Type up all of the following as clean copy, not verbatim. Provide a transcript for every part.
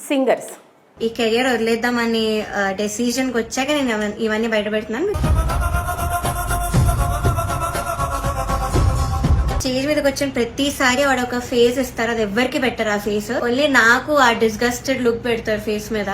Singers ఈ career వదిలేద్దామని డెసిజన్కి వచ్చాక నేను ఇవన్నీ బయట పెడుతున్నాను. స్టేజ్ మీదకి వచ్చిన ప్రతిసారి వాడు ఒక ఫేస్ ఇస్తారు, అది ఎవరికి పెట్టరు ఆ ఫేస్. ఓన్లీ నాకు ఆ డిస్గస్టెడ్ లుక్ పెడతారు ఫేస్ మీద.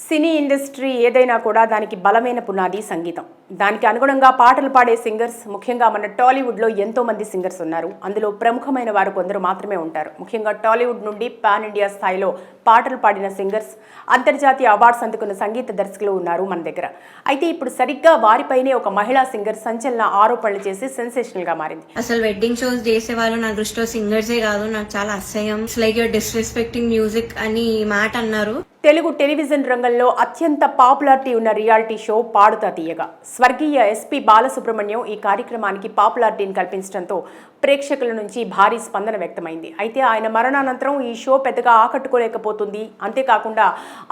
సినీ ఇండస్ట్రీ ఏదైనా కూడా దానికి బలమైన పునాది సంగీతం. దానికి అనుగుణంగా పాటలు పాడే సింగర్స్, ముఖ్యంగా మన టాలీవుడ్లో ఎంతో మంది సింగర్స్ ఉన్నారు. అందులో ప్రముఖమైన వారు కొందరు మాత్రమే ఉంటారు. ముఖ్యంగా టాలీవుడ్ నుండి పాన్ ఇండియా స్థాయిలో పాటలు పాడిన సింగర్స్, అంతర్జాతీయ అవార్డ్స్ అందుకున్న సంగీత దర్శకులు ఉన్నారు మన దగ్గర. అయితే ఇప్పుడు సరిగ్గా వారిపైనే ఒక మహిళా సింగర్ సంచలన ఆరోపణలు చేసి సెన్సేషనల్ గా మారింది. అసలు వెడ్డింగ్ షోస్ చేసే వాళ్ళు నా దృష్టిలో సింగర్సే కాదు, నాకు చాలా అసహ్యం. లైక్ యూర్ డిస్రెస్పెక్టింగ్ మ్యూజిక్ అని మాట అన్నారు. తెలుగు టెలివిజన్ రంగంలో అత్యంత పాపులారిటీ ఉన్న రియాలిటీ షో పాడుతా తీయగా స్వర్గీయ ఎస్పీ బాలసుబ్రహ్మణ్యం ఈ కార్యక్రమానికి పాపులారిటీని కల్పించడంతో ప్రేక్షకుల నుంచి భారీ స్పందన వ్యక్తమైంది. అయితే ఆయన మరణానంతరం ఈ షో పెద్దగా ఆకట్టుకోలేకపోతుంది. అంతేకాకుండా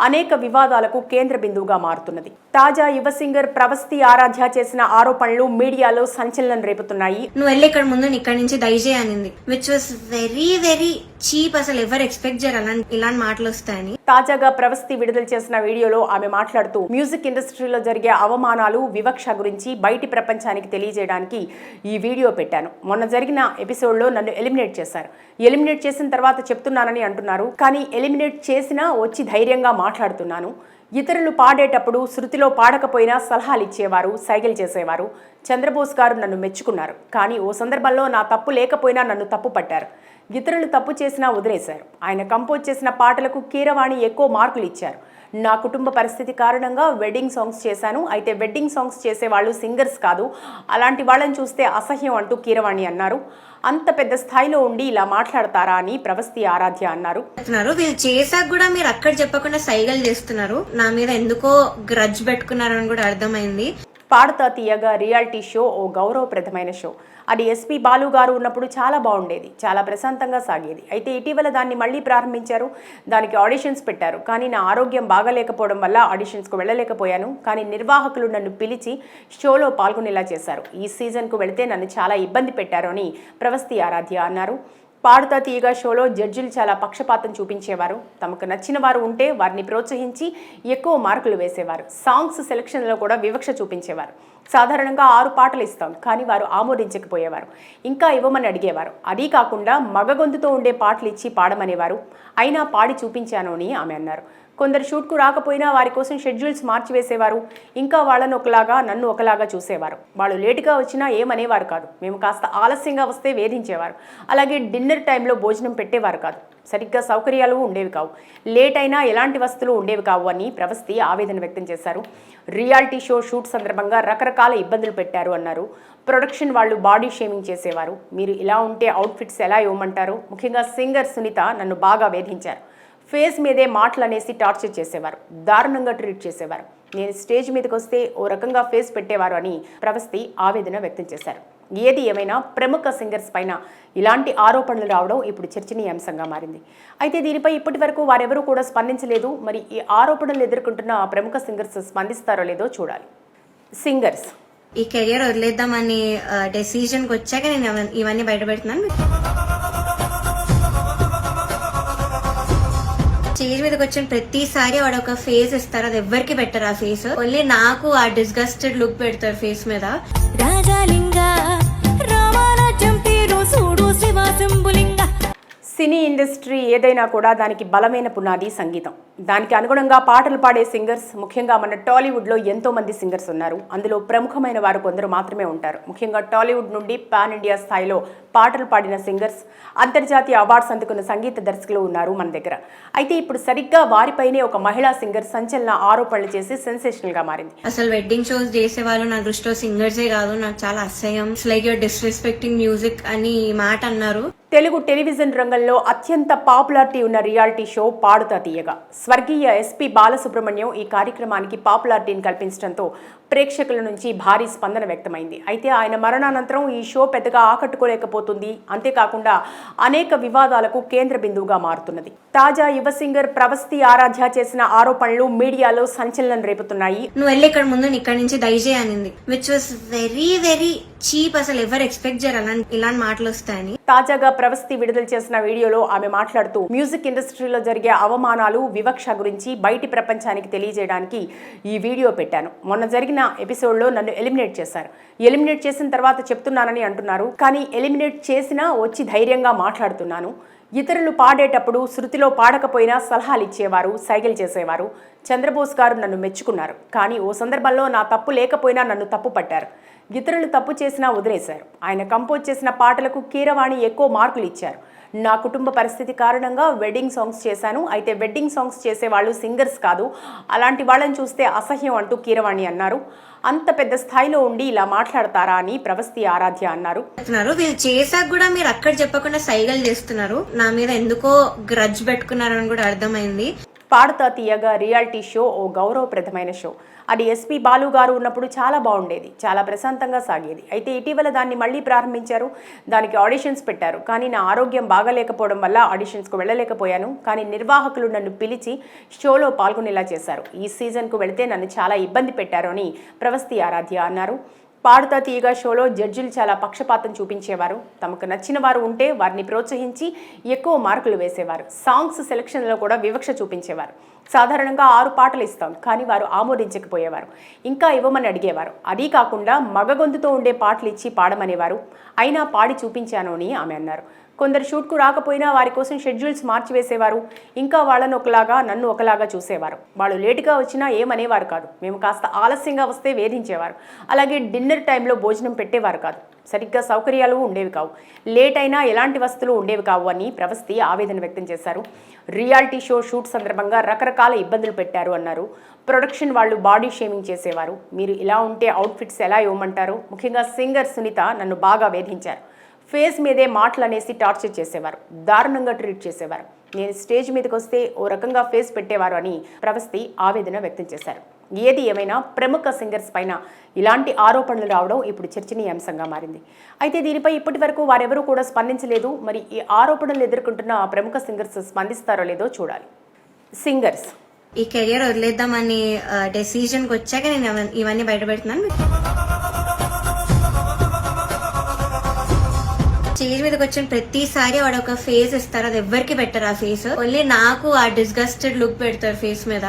అనేక వివాదాలకు కేంద్ర బిందువుగా మారుతున్నది. తాజా యువ సింగర్ ప్రవస్తి ఆరాధ్య చేసిన ఆరోపణలు మీడియాలో సంచలనం రేపుతున్నాయి. నువ్వు వెళ్ళి ఇక్కడ ముందు ఇక్కడ నుంచి దయచేయి అనింది, which was very very cheap. అసలు ఎవరు ఎక్స్పెక్ట్ చేయరు ఇలాంటి మాటలు వస్తాయని. తాజాగా ప్రవస్తి విడుదల చేసిన వీడియోలో ఆమె మాట్లాడుతూ మ్యూజిక్ ఇండస్ట్రీలో జరిగే అవమానాలు, వివక్ష గురించి బయటి ప్రపంచానికి తెలియజేయడానికి ఈ వీడియో పెట్టాను. మొన్న జరిగిన ఎపిసోడ్లో నన్ను ఎలిమినేట్ చేశారు. ఎలిమినేట్ చేసిన తర్వాత చెప్తున్నానని అంటున్నారు. కానీ ఎలిమినేట్ చేసినా వచ్చి ధైర్యంగా మాట్లాడుతున్నాను. ఇతరులు పాడేటప్పుడు శృతిలో పాడకపోయినా సలహాలు ఇచ్చేవారు, సైగలు చేసేవారు. చంద్రబోస్ గారు నన్ను మెచ్చుకున్నారు. కానీ ఓ సందర్భంలో నా తప్పు లేకపోయినా నన్ను తప్పు పట్టారు. ఇతరులు తప్పు చేసినా వదిలేశారు. ఆయన కంపోజ్ చేసిన పాటలకు కీరవాణి ఎక్కువ మార్కులు ఇచ్చారు. నా కుటుంబ పరిస్థితి కారణంగా వెడ్డింగ్ సాంగ్స్ చేశాను. అయితే వెడ్డింగ్ సాంగ్స్ చేసేవాళ్ళు సింగర్స్ కాదు, అలాంటి వాళ్ళని చూస్తే అసహ్యం అంటూ కీరవాణి అన్నారు. అంత పెద్ద స్థాయిలో ఉండి ఇలా మాట్లాడతారా అని ప్రవస్తి ఆరాధ్య అన్నారు. వీళ్ళు చేశాక కూడా మీరు అక్కడ చెప్పకుండా సైగలు చేస్తున్నారు. నా మీద ఎందుకో గ్రడ్జ్ పెట్టుకున్నారని కూడా అర్థమైంది. పాడుతా తీయగా రియాలిటీ షో ఓ గౌరవప్రదమైన షో. అది ఎస్పీ బాలు గారు ఉన్నప్పుడు చాలా బాగుండేది, చాలా ప్రశాంతంగా సాగేది. అయితే ఇటీవల దాన్ని మళ్ళీ ప్రారంభించారు. దానికి ఆడిషన్స్ పెట్టారు. కానీ నా ఆరోగ్యం బాగాలేకపోవడం వల్ల ఆడిషన్స్కు వెళ్ళలేకపోయాను. కానీ నిర్వాహకులు నన్ను పిలిచి షోలో పాల్గొనేలా చేశారు. ఈ సీజన్కు వెళితే నన్ను చాలా ఇబ్బంది పెట్టారు అని ప్రవస్తి ఆరాధ్య అన్నారు. పాడుతా తీయగా షోలో జడ్జిలు చాలా పక్షపాతం చూపించేవారు. తమకు నచ్చిన వారు ఉంటే వారిని ప్రోత్సహించి ఎక్కువ మార్కులు వేసేవారు. సాంగ్స్ సెలక్షన్లో కూడా వివక్ష చూపించేవారు. సాధారణంగా 6 పాటలు ఇస్తాం, కానీ వారు ఆమోదించకపోయేవారు. ఇంకా ఇవ్వమని అడిగేవారు. అదీ కాకుండా మగ గొంతుతో ఉండే పాటలు ఇచ్చి పాడమనేవారు. అయినా పాడి చూపించాను అని ఆమె అన్నారు. కొందరు షూట్కు రాకపోయినా వారి కోసం షెడ్యూల్స్ మార్చివేసేవారు. ఇంకా వాళ్ళను ఒకలాగా, నన్ను ఒకలాగా చూసేవారు. వాళ్ళు లేటుగా వచ్చినా ఏమనేవారు కాదు. మేము కాస్త ఆలస్యంగా వస్తే వేధించేవారు. అలాగే డిన్నర్ టైంలో భోజనం పెట్టేవారు కాదు. సరిగ్గా సౌకర్యాలు ఉండేవి కావు. లేట్ అయినా ఎలాంటి వస్తువులు ఉండేవి కావు అని ప్రవస్తి ఆవేదన వ్యక్తం చేశారు. రియాలిటీ షో షూట్ సందర్భంగా రకరకాల ఇబ్బందులు పెట్టారు అన్నారు. ప్రొడక్షన్ వాళ్ళు బాడీ షేమింగ్ చేసేవారు. మీరు ఇలా ఉంటే అవుట్ఫిట్స్ ఎలా ఇవ్వమంటారు? ముఖ్యంగా సింగర్ సునీత నన్ను బాగా వేధించారు. ఫేస్ మీదే మాటలు అనేసి టార్చర్ చేసేవారు. దారుణంగా ట్రీట్ చేసేవారు. నేను స్టేజ్ మీదకి వస్తే ఓ రకంగా ఫేస్ పెట్టేవారు అని ప్రవస్తి ఆవేదన వ్యక్తం చేశారు. ఏది ఏమైనా ప్రముఖ సింగర్స్ పైన ఇలాంటి ఆరోపణలు రావడం ఇప్పుడు చర్చనీయాంశంగా మారింది. అయితే దీనిపై ఇప్పటి వరకు వారెవరూ కూడా స్పందించలేదు. మరి ఈ ఆరోపణలు ఎదుర్కొంటున్న ప్రముఖ సింగర్స్ స్పందిస్తారో లేదో చూడాలి. సింగర్స్ ఈ కెరియర్ వదిలేద్దామని డెసిజన్కి వచ్చాక నేను ఇవన్నీ బయట పెడుతున్నాను. స్టేజ్ మీదకి వచ్చిన ప్రతిసారి వాడు ఒక ఫేస్ ఇస్తారు, అది ఎవరికి పెట్టరు ఆ ఫేస్. ఓన్లీ నాకు ఆ డిస్గస్టెడ్ లుక్ పెడతారు ఫేస్ మీద. సినీ ఇండస్ట్రీ ఏదైనా కూడా దానికి బలమైన పునాది సంగీతం. దానికి అనుగుణంగా పాటలు పాడే సింగర్స్, ముఖ్యంగా మన టాలీవుడ్లో ఎంతో మంది సింగర్స్ ఉన్నారు. అందులో ప్రముఖమైన వారు కొందరు మాత్రమే ఉంటారు. ముఖ్యంగా టాలీవుడ్ నుండి పాన్ ఇండియా స్థాయిలో పాటలు పాడిన సింగర్స్, అంతర్జాతీయ అవార్డ్స్ అందుకున్న సంగీత దర్శకులు ఉన్నారు మన దగ్గర. అయితే ఇప్పుడు సరిగ్గా వారిపైనే ఒక మహిళా సింగర్ సంచలన ఆరోపణలు చేసి సెన్సేషనల్ గా మారింది. అసలు వెడ్డింగ్ షోస్ చేసే వాళ్ళు నా దృష్టిలో సింగర్సే కాదు, నాకు చాలా అసహ్యం. లైక్ యూర్ డిస్రెస్పెక్టింగ్ మ్యూజిక్ అని మాట అన్నారు. తెలుగు టెలివిజన్ రంగంలో అత్యంత పాపులారిటీ ఉన్న రియాలిటీ షో పాడుతా తీయగా స్వర్గీయ ఎస్పీ బాలసుబ్రహ్మణ్యం ఈ కార్యక్రమానికి పాపులారిటీని కల్పించడంతో ప్రేక్షకుల నుంచి భారీ స్పందన వ్యక్తమైంది. అయితే ఆయన మరణానంతరం ఈ షో పెద్దగా ఆకట్టుకోలేకపోతుంది. అంతేకాకుండా అనేక వివాదాలకు కేంద్ర బిందువుగా మారుతున్నది. తాజా యువ సింగర్ ప్రవస్తి ఆరాధ్య చేసిన ఆరోపణలు మీడియాలో సంచలనం రేపుతున్నాయి. నువ్వు వెళ్ళి ఇక్కడ ముందు ఇక్కడ నుంచి దయచేయి అనింది, which was very very cheap, అసలు ఎవరు ఎక్స్పెక్ట్ చేయరు ఇలాంటి మాటలు వస్తాయని. తాజాగా ప్రవస్తి విడుదల చేసిన వీడియోలో ఆమె మాట్లాడుతూ మ్యూజిక్ ఇండస్ట్రీలో జరిగే అవమానాలు, వివక్ష గురించి బయటి ప్రపంచానికి తెలియజేయడానికి ఈ వీడియో పెట్టాను. మొన్న జరిగిన ఎపిసోడ్లో నన్ను ఎలిమినేట్ చేశారు. ఎలిమినేట్ చేసిన తర్వాత చెప్తున్నానని అంటున్నారు. కానీ ఎలిమినేట్ చేసినా వచ్చి ధైర్యంగా మాట్లాడుతున్నాను. ఇతరులు పాడేటప్పుడు శృతిలో పాడకపోయినా సలహాలు ఇచ్చేవారు, సైగలు చేసేవారు. చంద్రబోస్ గారు నన్ను మెచ్చుకున్నారు. కానీ ఓ సందర్భంలో నా తప్పు లేకపోయినా నన్ను తప్పు పట్టారు. ఇతరులు తప్పు చేసినా వదిలేశారు. ఆయన కంపోజ్ చేసిన పాటలకు కీరవాణి ఎక్కువ మార్కులు ఇచ్చారు. నా కుటుంబ పరిస్థితి కారణంగా వెడ్డింగ్ సాంగ్స్ చేశాను. అయితే వెడ్డింగ్ సాంగ్స్ చేసేవాళ్ళు సింగర్స్ కాదు, అలాంటి వాళ్ళని చూస్తే అసహ్యం అంటూ కీరవాణి అన్నారు. అంత పెద్ద స్థాయిలో ఉండి ఇలా మాట్లాడతారా అని ప్రవస్తి ఆరాధ్య అన్నారు. వీళ్ళు చేశాక కూడా మీరు అక్కడ చెప్పకుండా సైగలు చేస్తున్నారు. నా మీద ఎందుకో గ్రడ్జ్ పెట్టుకున్నారని కూడా అర్థమైంది. పాడుతా తీయగా రియాలిటీ షో ఓ గౌరవప్రదమైన షో. అది ఎస్పీ బాలు గారు ఉన్నప్పుడు చాలా బాగుండేది, చాలా ప్రశాంతంగా సాగేది. అయితే ఇటీవల దాన్ని మళ్ళీ ప్రారంభించారు. దానికి ఆడిషన్స్ పెట్టారు. కానీ నా ఆరోగ్యం బాగాలేకపోవడం వల్ల ఆడిషన్స్కు వెళ్ళలేకపోయాను. కానీ నిర్వాహకులు నన్ను పిలిచి షోలో పాల్గొనేలా చేశారు. ఈ సీజన్కు వెళితే నన్ను చాలా ఇబ్బంది పెట్టారు అని ప్రవస్తి ఆరాధ్య అన్నారు. పాడుతా తీయగా షోలో జడ్జిలు చాలా పక్షపాతం చూపించేవారు. తమకు నచ్చిన వారు ఉంటే వారిని ప్రోత్సహించి ఎక్కువ మార్కులు వేసేవారు. సాంగ్స్ సెలక్షన్లో కూడా వివక్ష చూపించేవారు. సాధారణంగా 6 పాటలు ఇస్తాం, కానీ వారు ఆమోదించకపోయేవారు. ఇంకా ఇవ్వమని అడిగేవారు. అదీ కాకుండా మగ గొంతుతో ఉండే పాటలు ఇచ్చి పాడమనేవారు. అయినా పాడి చూపించాను అని ఆమె అన్నారు. కొందరు షూట్కు రాకపోయినా వారి కోసం షెడ్యూల్స్ మార్చివేసేవారు. ఇంకా వాళ్ళను ఒకలాగా, నన్ను ఒకలాగా చూసేవారు. వాళ్ళు లేటుగా వచ్చినా ఏమనేవారు కాదు. మేము కాస్త ఆలస్యంగా వస్తే వేధించేవారు. అలాగే డిన్నర్ టైంలో భోజనం పెట్టేవారు కాదు. సరిగ్గా సౌకర్యాలు ఉండేవి కావు. లేట్ అయినా ఎలాంటి వస్తువులు ఉండేవి కావు అని ప్రవస్తి ఆవేదన వ్యక్తం చేశారు. రియాలిటీ షో షూట్ సందర్భంగా రకరకాల ఇబ్బందులు పెట్టారు అన్నారు. ప్రొడక్షన్ వాళ్ళు బాడీ షేమింగ్ చేసేవారు. మీరు ఇలా ఉంటే అవుట్ఫిట్స్ ఎలా ఇవ్వమంటారు? ముఖ్యంగా సింగర్ సునీత నన్ను బాగా వేధించారు. ఫేస్ మీదే మాటలు అనేసి టార్చర్ చేసేవారు. దారుణంగా ట్రీట్ చేసేవారు. నేను స్టేజ్ మీదకి వస్తే ఓ రకంగా ఫేస్ పెట్టేవారు అని ప్రవస్తి ఆవేదన వ్యక్తం చేశారు. ఏది ఏమైనా ప్రముఖ సింగర్స్ పైన ఇలాంటి ఆరోపణలు రావడం ఇప్పుడు చర్చనీయాంశంగా మారింది. అయితే దీనిపై ఇప్పటి వరకు వారెవరూ కూడా స్పందించలేదు. మరి ఈ ఆరోపణలు ఎదుర్కొంటున్న ప్రముఖ సింగర్స్ స్పందిస్తారో లేదో చూడాలి. సింగర్స్ ఈ కెరియర్ వదిలేద్దామని డెసిజన్కి వచ్చాక నేను ఇవన్నీ బయట పెడుతున్నాను. స్టేజ్ మీదకి వచ్చిన ప్రతిసారి వాడు ఒక ఫేస్ ఇస్తారు. అది ఎవరికి పెట్టరు ఆ ఫేస్. ఓన్లీ నాకు ఆ డిస్గస్టెడ్ లుక్ పెడతారు ఫేస్ మీద.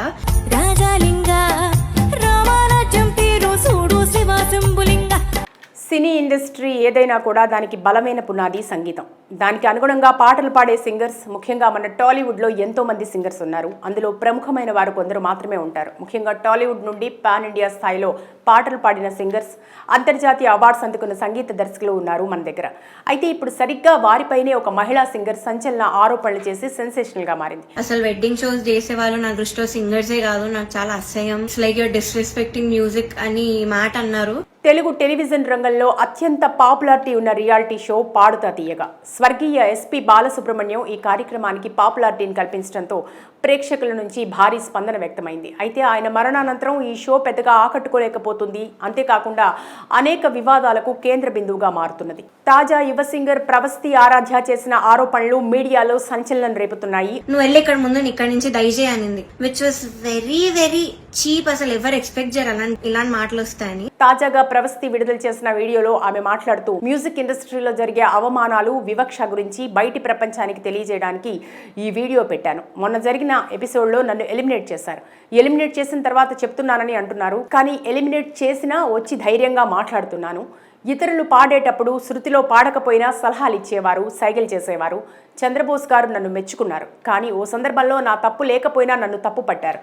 సినీ ఇండస్ట్రీ ఏదైనా కూడా దానికి బలమైన పునాది సంగీతం. దానికి అనుగుణంగా పాటలు పాడే సింగర్స్, ముఖ్యంగా మన టాలీవుడ్లో ఎంతో మంది సింగర్స్ ఉన్నారు. అందులో ప్రముఖమైన వారు కొందరు మాత్రమే ఉంటారు. ముఖ్యంగా టాలీవుడ్ నుండి పాన్ ఇండియా స్థాయిలో పాటలు పాడిన సింగర్స్, అంతర్జాతీయ అవార్డ్స్ అందుకున్న సంగీత దర్శకులు ఉన్నారు మన దగ్గర. అయితే ఇప్పుడు సరిగ్గా వారిపైనే ఒక మహిళా సింగర్ సంచలన ఆరోపణలు చేసి సెన్సేషనల్ గా మారింది. అసలు వెడ్డింగ్ షోస్ చేసే వాళ్ళు నా దృష్టిలో సింగర్సే కాదు, నాకు చాలా అసహ్యం. It's like your disrespecting music అని మాట అన్నారు. తెలుగు టెలివిజన్ రంగంలో అత్యంత పాపులారిటీ ఉన్న రియాలిటీ షో పాడుతా తీయగా స్వర్గీయ ఎస్పీ బాలసుబ్రహ్మణ్యం ఈ కార్యక్రమానికి పాపులారిటీని కల్పించడంతో ప్రేక్షకుల నుంచి భారీ స్పందన వ్యక్తమైంది. అయితే ఆయన మరణానంతరం ఈ షో పెద్దగా ఆకట్టుకోలేకపోతుంది. అంతేకాకుండా అనేక వివాదాలకు కేంద్ర బిందువుగా మారుతున్నది. తాజా యువ సింగర్ ప్రవస్తి ఆరాధ్య చేసిన ఆరోపణలు మీడియాలో సంచలనం రేపుతున్నాయి. నువ్వు వెళ్ళి ఇక్కడ ముందు ఇక్కడ నుంచి దయచేయి అనింది, which was very very cheap. అసలు ఎవరు ఎక్స్పెక్ట్ చేయరు ఇలాంటి మాటలు వస్తాయని. తాజాగా ప్రవస్తి విడుదల చేసిన వీడియోలో ఆమె మాట్లాడుతూ మ్యూజిక్ ఇండస్ట్రీలో జరిగే అవమానాలు, వివక్ష గురించి బయటి ప్రపంచానికి తెలియజేయడానికి ఈ వీడియో పెట్టాను. మొన్న జరిగిన ఎపిసోడ్లో నన్ను ఎలిమినేట్ చేశారు. ఎలిమినేట్ చేసిన తర్వాత చెప్తున్నానని అంటున్నారు. కానీ ఎలిమినేట్ చేసినా వచ్చి ధైర్యంగా మాట్లాడుతున్నాను. ఇతరులు పాడేటప్పుడు శృతిలో పాడకపోయినా సలహాలు ఇచ్చేవారు, సైగలు చేసేవారు. చంద్రబోస్ గారు నన్ను మెచ్చుకున్నారు. కానీ ఓ సందర్భంలో నా తప్పు లేకపోయినా నన్ను తప్పు పట్టారు.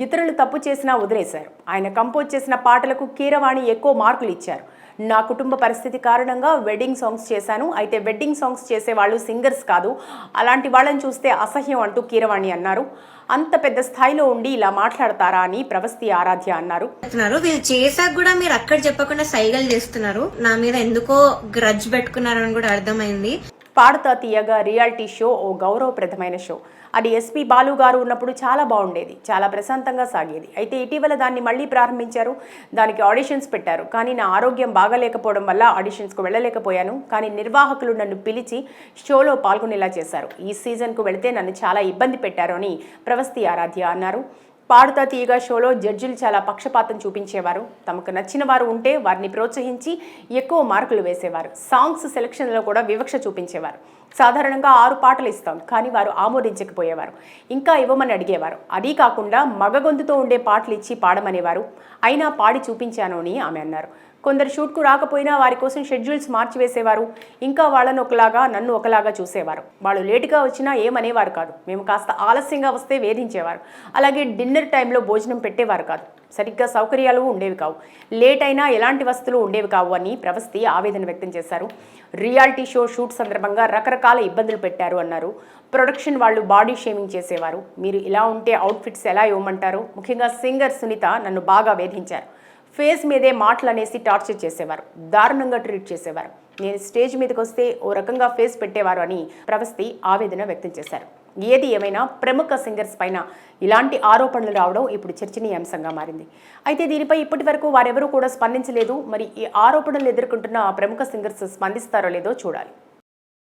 ఇతరులు తప్పు చేసినా వదిలేశారు. ఆయన కంపోజ్ చేసిన పాటలకు కీరవాణి ఎక్కువ మార్కులు ఇచ్చారు. నా కుటుంబ పరిస్థితి కారణంగా వెడ్డింగ్ సాంగ్స్ చేశాను. అయితే వెడ్డింగ్ సాంగ్స్ చేసేవాళ్ళు సింగర్స్ కాదు, అలాంటి వాళ్ళని చూస్తే అసహ్యం అంటూ కీరవాణి అన్నారు. అంత పెద్ద స్థాయిలో ఉండి ఇలా మాట్లాడతారా అని ప్రవస్తి ఆరాధ్య అన్నారు. వీళ్ళు చేశాక కూడా మీరు అక్కడ చెప్పకుండా సైగలు చేస్తున్నారు. నా మీద ఎందుకో గ్రడ్జ్ పెట్టుకున్నారని కూడా అర్థమైంది. పాడుతా తీయగా రియాలిటీ షో ఓ గౌరవప్రదమైన షో. అది ఎస్పీ బాలు గారు ఉన్నప్పుడు చాలా బాగుండేది, చాలా ప్రశాంతంగా సాగేది. అయితే ఇటీవల దాన్ని మళ్ళీ ప్రారంభించారు. దానికి ఆడిషన్స్ పెట్టారు. కానీ నా ఆరోగ్యం బాగాలేకపోవడం వల్ల ఆడిషన్స్కు వెళ్ళలేకపోయాను. కానీ నిర్వాహకులు నన్ను పిలిచి షోలో పాల్గొనేలా చేశారు. ఈ సీజన్కు వెళితే నన్ను చాలా ఇబ్బంది పెట్టారు అని ప్రవస్తి ఆరాధ్య అన్నారు. పాడుతా తీయగా షోలో జడ్జిలు చాలా పక్షపాతం చూపించేవారు. తమకు నచ్చిన వారు ఉంటే వారిని ప్రోత్సహించి ఎక్కువ మార్కులు వేసేవారు. సాంగ్స్ సెలక్షన్లో కూడా వివక్ష చూపించేవారు. సాధారణంగా 6 పాటలు ఇస్తాం, కానీ వారు ఆమోదించకపోయేవారు. ఇంకా ఇవ్వమని అడిగేవారు. అదీ కాకుండా మగ గొంతుతో ఉండే పాటలు ఇచ్చి పాడమనేవారు. అయినా పాడి చూపించాను అని ఆమె అన్నారు. కొందరు షూట్కు రాకపోయినా వారి కోసం షెడ్యూల్స్ మార్చివేసేవారు. ఇంకా వాళ్ళను ఒకలాగా, నన్ను ఒకలాగా చూసేవారు. వాళ్ళు లేటుగా వచ్చినా ఏమనేవారు కాదు. మేము కాస్త ఆలస్యంగా వస్తే వేధించేవారు. అలాగే డిన్నర్ టైంలో భోజనం పెట్టేవారు కాదు. సరిగ్గా సౌకర్యాలు ఉండేవి కావు. లేట్ అయినా ఎలాంటి వస్తువులు ఉండేవి కావు అని ప్రవస్తి ఆవేదన వ్యక్తం చేశారు. రియాలిటీ షో షూట్ సందర్భంగా రకరకాల ఇబ్బందులు పెట్టారు అన్నారు. ప్రొడక్షన్ వాళ్ళు బాడీ షేమింగ్ చేసేవారు. మీరు ఇలా ఉంటే అవుట్ఫిట్స్ ఎలా ఇవ్వమంటారు? ముఖ్యంగా సింగర్ సునీత నన్ను బాగా వేధించారు. ఫేస్ మీదే మాటలు అనేసి టార్చర్ చేసేవారు. దారుణంగా ట్రీట్ చేసేవారు. నేను స్టేజ్ మీదకి వస్తే ఓ రకంగా ఫేస్ పెట్టేవారు అని ప్రవస్తి ఆవేదన వ్యక్తం చేశారు. ఏది ఏమైనా ప్రముఖ సింగర్స్ పైన ఇలాంటి ఆరోపణలు రావడం ఇప్పుడు చర్చనీయాంశంగా మారింది. అయితే దీనిపై ఇప్పటి వరకు వారెవరూ కూడా స్పందించలేదు. మరి ఈ ఆరోపణలు ఎదుర్కొంటున్న ప్రముఖ సింగర్స్ స్పందిస్తారో లేదో చూడాలి.